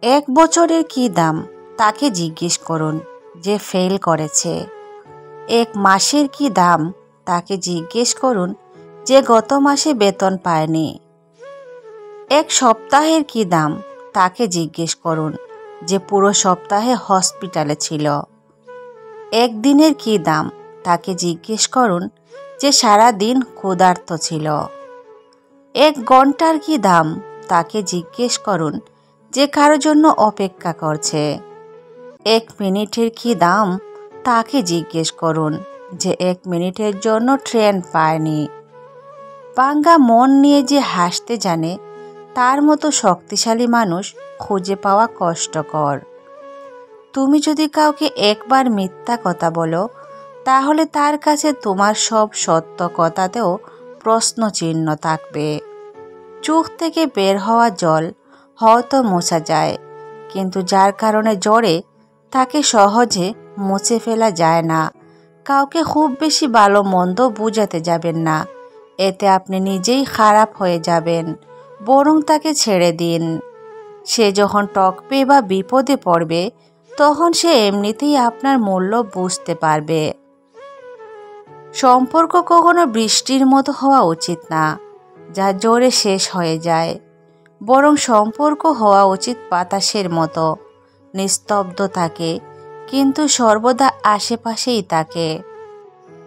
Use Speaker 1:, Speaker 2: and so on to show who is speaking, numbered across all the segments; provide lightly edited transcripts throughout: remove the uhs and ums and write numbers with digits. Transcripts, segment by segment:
Speaker 1: এক বছরের কি দাম তাকে জিজ্ঞেস করুন যে ফেল করেছে। এক মাসের কি দাম তাকে জিজ্ঞেস করুন যে গত মাসে বেতন পায়নি। এক সপ্তাহের কি দাম তাকে জিজ্ঞেস করুন যে পুরো সপ্তাহে হসপিটালে ছিল। এক দিনের কি দাম তাকে জিজ্ঞেস করুন যে সারা দিন ক্ষুধার্ত ছিল। এক ঘন্টার কি দাম তাকে জিজ্ঞেস করুন যে কারো জন্য অপেক্ষা করছে। এক মিনিটের কি দাম তাকে জিজ্ঞেস করুন যে এক মিনিটের জন্য ট্রেন পায়নি। ভাঙ্গা মন নিয়ে যে হাসতে জানে তার মতো শক্তিশালী মানুষ খুঁজে পাওয়া কষ্টকর। তুমি যদি কাউকে একবার মিথ্যা কথা বলো, তাহলে তার কাছে তোমার সব সত্য কথাতেও প্রশ্ন চিহ্ন থাকবে। চোখ থেকে বের হওয়া জল হয়তো মোছা যায়, কিন্তু যার কারণে ঝরে তাকে সহজে মুছে ফেলা যায় না। কাউকে খুব বেশি ভালো মন্দ বুঝাতে যাবেন না, এতে আপনি নিজেই খারাপ হয়ে যাবেন। বরং তাকে ছেড়ে দিন। সে যখন টকবে বা বিপদে পড়বে, তখন সে এমনিতেই আপনার মূল্য বুঝতে পারবে। সম্পর্ক কখনো বৃষ্টির মতো হওয়া উচিত না, যা জোরে শেষ হয়ে যায়। বরং সম্পর্ক হওয়া উচিত বাতাসের মতো, নিস্তব্ধ থাকে কিন্তু সর্বদা আশেপাশেই থাকে।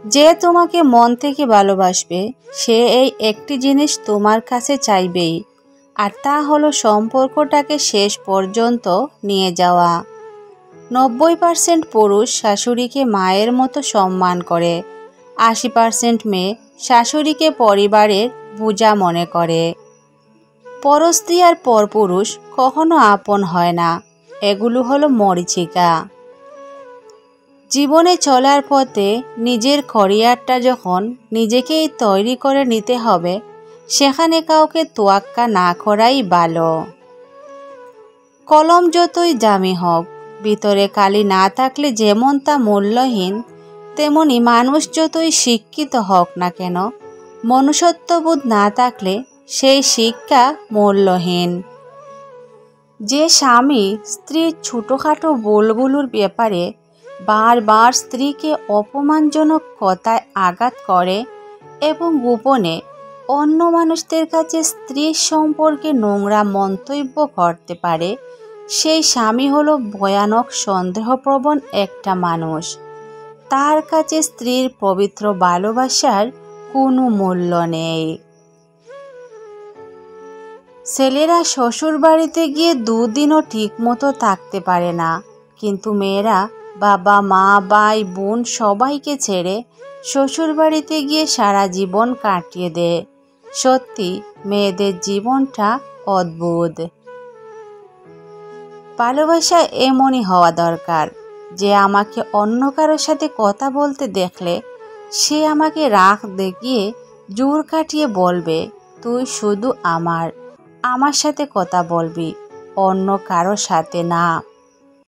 Speaker 1: যে তোমাকে মন থেকে ভালোবাসবে, সে এই একটি জিনিস তোমার কাছে চাইবেই, আর তা হলো সম্পর্কটাকে শেষ পর্যন্ত নিয়ে যাওয়া। 90% পুরুষ শাশুড়িকে মায়ের মতো সম্মান করে, 80% মেয়ে শাশুড়িকে পরিবারের বোঝা মনে করে। পরস্ত্রী আর পরপুরুষ কখনো আপন হয় না, এগুলো হলো মরীচিকা। জীবনে চলার পথে নিজের ক্যারিয়ারটা যখন নিজেকেই তৈরি করে নিতে হবে, সেখানে কাউকে তোয়াক্কা না করাই ভালো। কলম যতই দামি হোক, ভিতরে কালি না থাকলে যেমন তা মূল্যহীন, তেমনি মানুষ যতই শিক্ষিত হোক না কেন, মনুষ্যত্ববোধ না থাকলে সেই শিক্ষা মূল্যহীন। যে স্বামী স্ত্রীর ছোটোখাটো ভুলগুলোর ব্যাপারে বারবার স্ত্রীকে অপমানজনক কথায় আঘাত করে এবং গোপনে অন্য মানুষদের কাছে স্ত্রীর সম্পর্কে নোংরা মন্তব্য করতে পারে, সেই স্বামী হলো ভয়ানক সন্দেহপ্রবণ একটা মানুষ। তার কাছে স্ত্রীর পবিত্র ভালোবাসার কোনো মূল্য নেই। ছেলেরা শ্বশুর বাড়িতে গিয়ে দুদিনও ঠিক মতো থাকতে পারে না, কিন্তু মেয়েরা বাবা মা ভাই বোন সবাইকে ছেড়ে শ্বশুর বাড়িতে গিয়ে সারা জীবন কাটিয়ে দেয়। সত্যি মেয়েদের জীবনটা অদ্ভুত। ভালোবাসা এমনই হওয়া দরকার যে আমাকে অন্য কারোর সাথে কথা বলতে দেখলে সে আমাকে রাগ দেখিয়ে জোর কাটিয়ে বলবে, তুই শুধু আমার সাথে কথা বলবি, অন্য কারোর সাথে না।